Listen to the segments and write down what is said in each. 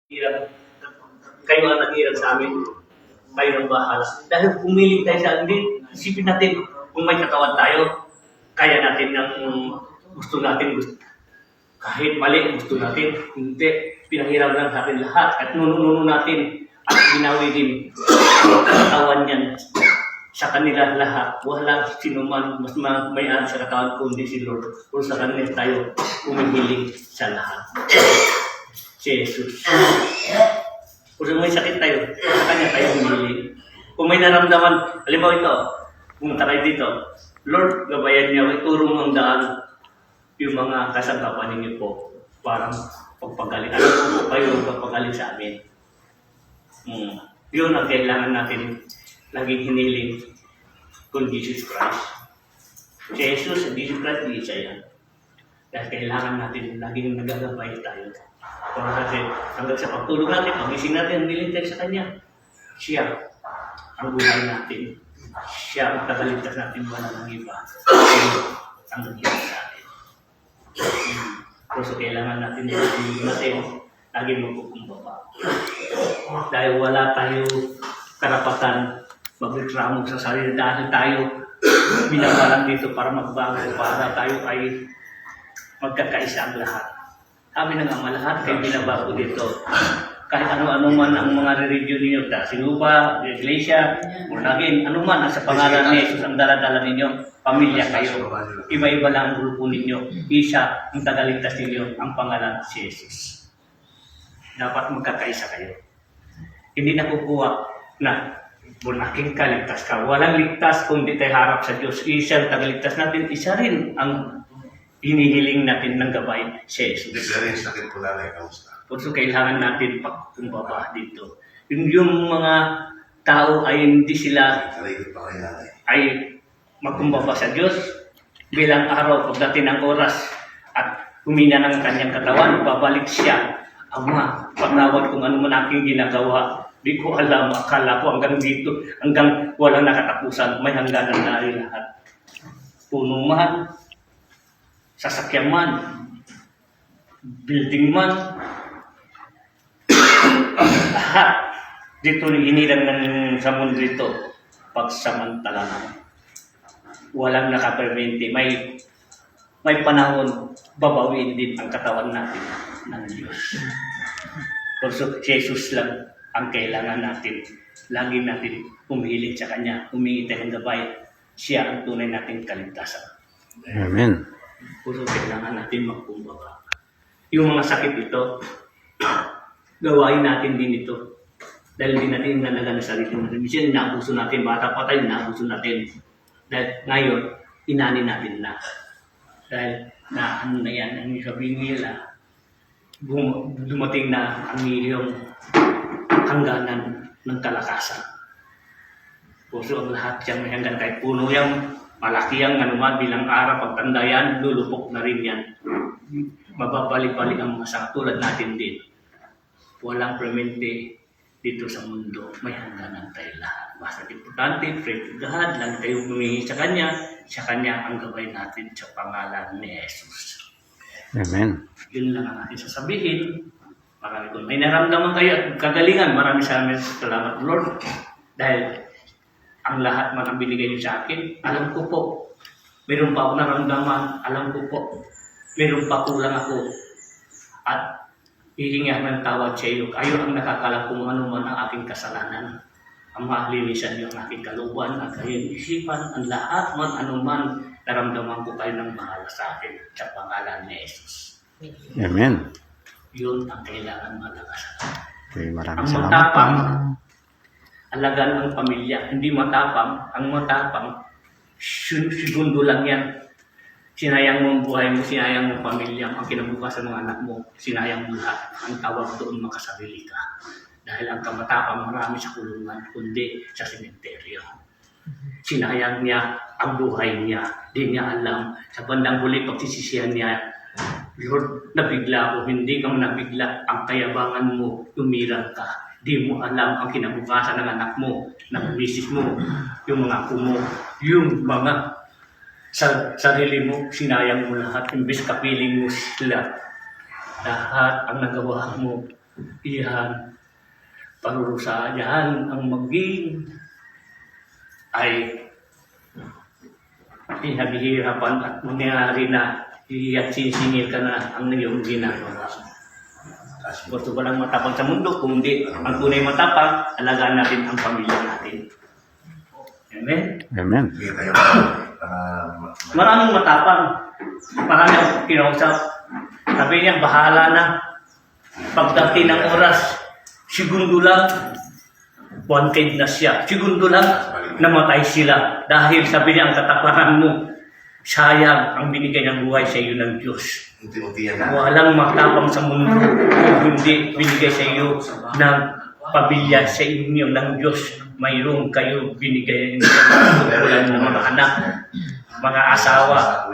Hirap, kayo ang naghirap sa amin, kayo ang bahala. Dahil pumiling tayo sa hindi, isipin natin, kung may katawan tayo, kaya natin ng gusto natin, kahit mali gusto natin, hindi, pinahirap lang sa atin lahat, at nunununo natin, at ginawi din ang katawan niyan sa kanila lahat. Wala sino man mas may-ari sa katawan kundi si Lord. Kung sa kanila tayo umihiling sa lahat. Si Jesus. Kung may sakit tayo, sa kanya tayo humiling. Kung may naramdaman, halimbawa ito, pumunta kayo dito, Lord, gabayan niya, ituro mo ang daan yung mga kasangkapan ninyo po, parang pagpagaling. Ano po kayo pagpagaling sa amin? Yun ang kailangan natin laging hiniling kung Jesus Christ. Si Jesus, Jesus Christ, hindi siya yan. Dahil kailangan natin laging nagagabay tayo. Pero kasi hanggang sa pagtulog natin, pagising natin, hiniling tayo sa Kanya. Siya ang buhay natin. Siya ang tagaligtas natin, wala ng iba. Ang nagyari sa atin. So kailangan natin laging magkukumbaba. Dahil wala tayo karapatan magreklamo sa sarili dahil tayo binabalang dito para magbago, para tayo ay magkakaisa ang lahat. Kami na nga lahat kayo binabago dito. Kahit ano-ano man ang mga religion ninyo, sinuba, iglesia, munagin, ano man ang sa pangalan ni Jesus ang daladala ninyo, pamilya kayo. Iba-iba lang ang grupo ninyo. Isa ang tagaligtas ninyo, ang pangalan si Jesus. Dapat magkakaisa kayo. Hindi nakukuha na bunaking kaligtas ka. Walang ligtas kung di tayo harap sa Diyos. Isa ang tagaligtas natin, isa rin ang hinihiling natin ng gabay si Jesus. Isa rin sakit ko lalay, kamusta? So kailangan natin pagkumbaba dito. Yung mga tao ay hindi sila ay magkumbaba sa Diyos bilang araw pagdating ng oras at humina ng kanyang katawan, babalik siya. Ama, patawad kung ano man aking ginagawa. Di ko alam, akala ko hanggang dito, hanggang walang nakatapusan, may hangganan na rin lahat. Puno man, sasakyan man, building man, lahat dito inilang ng sa mundo dito pagsamantala na. Walang nakapermente. May panahon babawiin din ang katawan natin ng Diyos. So Jesus lang ang kailangan natin. Lagi natin humihiling sa Kanya, humingi tayo ng gabay. Siya ang tunay nating kaligtasan. Amen. So kailangan natin magkumbaba. Yung mga sakit ito, gawain natin din ito. Dahil hindi natin nalaga na sarili natin. Minsan, inaabuso natin. Bata pa tayo, inaabuso natin. Dahil ngayon, inani natin na. Dahil na ano na yan, ang sabihin nila, dumating na ang iyong hangganan ng kalakasan. Puso ang lahat yan, may hanggan kahit puno yan, malaki yan, anuman bilang araw, pagtanda yan, lulupok na rin yan. Mababalik-balik ang mga tulad natin din. Walang permente dito sa mundo, may hangganan tayo lahat. Basta importante, pray to God, lang tayo humingi sa Kanya ang gabay natin sa pangalan ni Jesus. Amen. Yun lang ang ating sasabihin. Marami kung may naramdaman kayo at kagalingan, marami salamat Lord. Dahil ang lahat man ang binigay niyo sa akin, alam ko po, mayroon pa ako naramdaman, alam ko po, mayroon pa kulang ako. At hihingi ako ng tawad sa iyo. Kayo ang nakakala kung ano man ang aking kasalanan. Ang mahalinisan niyo ang aking kaluban, ang kayong isipan, ang lahat man, ano man, naramdaman ko kayo ng mahal sa akin sa pangalan ni Jesus. Amen. Yun ang kailangan malakas. Okay, maraming Ang salamat. matapang, alagaan ang pamilya. Hindi matapang, ang matapang, segundo lang yan. Sinayang mo ang buhay mo, sinayang mo ang pamilya mo, ang kinabukasan ng anak mo, sinayang mo lahat. Ang tawag doon makasarili ka. Dahil ang kamatapang marami sa kulungan, kundi sa sementeryo. Sinayang niya ang buhay niya. Di niya alam. Sa bandang huli, pagsisisihan niya, Lord, nabigla ako. Hindi kang nabigla. Ang kayabangan mo, tumirang ka. Di mo alam ang kinabukasan ng anak mo, ng misis mo, yung mga kumo, yung mga sa sarili mo, sinayang mo lahat. Imbes kapiling mo sila. Lahat ang nagawa mo Iyan, parurusa yan ang maging ay pinaghihirapan at mangyari na iyak sinisingil ka na ang iyong ginagawa. Gusto ko lang matapang sa mundo, kung hindi ang tunay matapang, alagaan natin ang pamilya natin. Amen? Amen. Sige tayo. Maraming matapang. Marami akong kinausap. Sabi niya, bahala na. Pagdating ng oras, segundo lang, wanted na siya. Segundo lang, namatay sila. Dahil sabi niya, ang kataparan mo, sayang ang binigay ng buhay sa iyo ng Diyos. Unti-unti yan. Walang matapang sa mundo kung hindi binigay sa iyo ng pamilya sa inyo ng Diyos. Mayroong kayo binigay ng mga anak, mga asawa.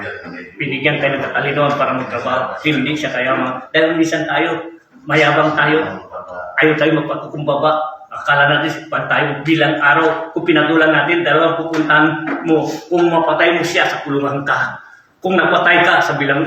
Binigyan kayo ng katalinoan para magtrabaho. Hindi siya kayaman. Dahil minsan tayo, mayabang tayo. Ayaw tayo magpatukumbaba. Akala natin tayo bilang araw. Kung pinatulan natin, dalawang pupuntahan mo. Kung mapatay mo siya, sa kulungan ka. Kung napatay ka sa bilang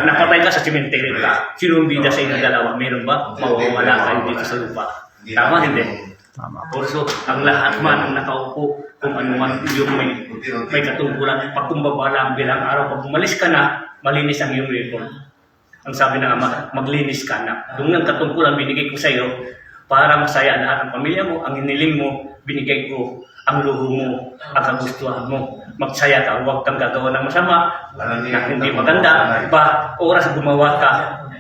napatay ka sa cemetery ka, sinong bida sa inyong dalawa? Meron ba? Mawawala kayo dito sa lupa. Tama, hindi? Tama. Also, ang lahat man ang nakaupo, kung ano man yung may katungkulan, pagkumbaba lang bilang araw, pag umalis ka na, malinis ang iyong record. Ang sabi ng Ama, maglinis ka na. Doon ng katungkulan binigay ko sa iyo, para masaya lahat ng pamilya mo, ang hiniling mo, binigay ko ang luho mo, ang kagustuhan mo. Magsaya ka, huwag kang gagawa ng masama, na hindi maganda, ba oras gumawa ka,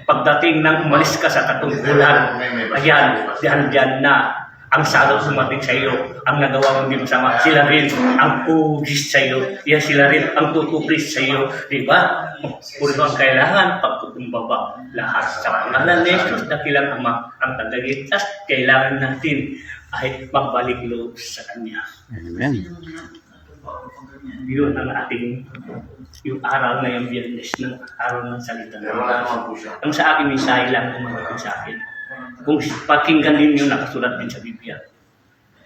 pagdating ng umalis ka sa katungkulan, ayan, diyan na ang salot sumating sa iyo, ang nagawa mo hindi masama, sila rin ang ugis sa iyo, yan sila rin ang tutuplis sa iyo, di ba? Puro ang kailangan, pagkukumbaba, lahat sa pangalan ni Jesus, dakilang Ama, ang tagaligtas, kailangan natin ay magbalik loob sa Kanya. Amen. Yun ang ating, yung araw na yung Biyernes ng araw ng salita ng Diyos. Ang sa akin, mensahe lang ang mga sa akin. Kung pakinggan ninyo, nakasulat din sa Biblia.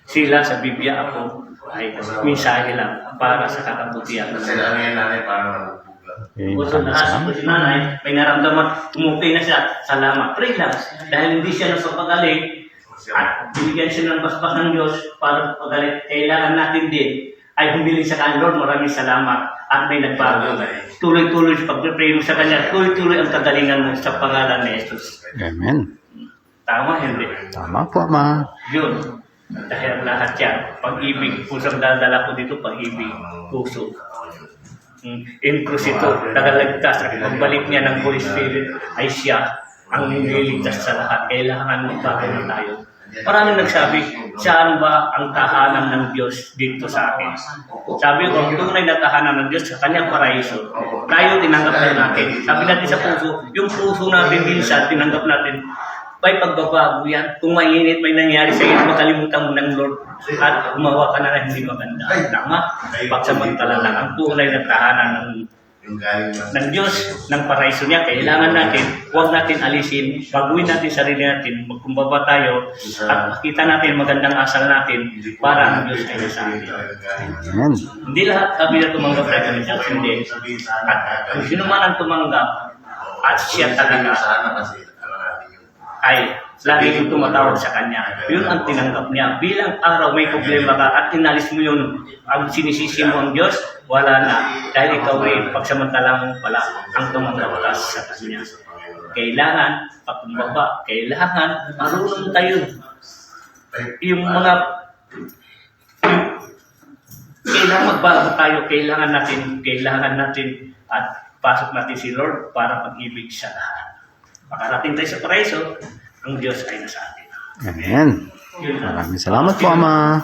Sila sa Biblia, ako ay mensahe lang para sa kakabutihan. Kasi lang yan nanay para nabubugla. Gusto na si nanay, may naramdaman, umukay na siya, salamat. Pray lang. Dahil hindi siya nasapagaling, at binigyan siya ng basbas ng Diyos para pagaling. Kailangan natin din ay humili sa kanya, Lord, maraming salamat. At may nagbago. Tuloy-tuloy sa pag-pray mo sa Kanya, tuloy-tuloy ang kagalingan mo sa pangalan ni Jesus. Amen. Tama, hindi? Tama po, Ama. Yun. Dahil ang lahat yan, pag-ibig, pusang dadala ko dito, pag-ibig, puso. Inclusive ito, nagaligtas at pagbalik niya ng Holy Spirit ay siya ang nililigtas sa lahat. Kailangan magbago na tayo. Maraming nagsabi, saan ba ang tahanan ng Diyos dito sa akin? Sabi ko, tunay na tahanan ng Diyos sa Kanyang paraiso. Tayo, tinanggap na natin. Sabi natin sa puso, yung puso natin minsan, tinanggap natin, may pagbabago yan. Kung mainit, may nangyari sa iyo, makalimutan mo ng Lord at gumawa ka na hindi maganda. Tama? Pagsamantala lang ang tunay na tahanan ng Diyos, ng paraiso niya, kailangan natin, huwag natin alisin, baguhin natin sarili natin, magkumbaba tayo, at makita natin magandang asal natin para ang Diyos ay nasa atin. Amen. Hindi lahat kami na tumanggap na kami sa hindi. At kung sino man ang tumanggap, at siya talaga ay lagi yung tumatawag sa Kanya. Yun ang tinanggap niya. Bilang araw may problema ka at inalis mo yun, ang sinisisi mo ang Diyos, wala na. Dahil ikaw ay pagsamantala mo pala ang tumanggap ka sa Kanya. Kailangan, pagkumbaba, kailangan marunong tayo. Yung mga kailangan magbago tayo, kailangan natin at pasok natin si Lord para pag-ibig sa lahat. Makarating tayo sa paraiso, ang Diyos ay nasa atin. Amen. Maraming salamat po, Ama.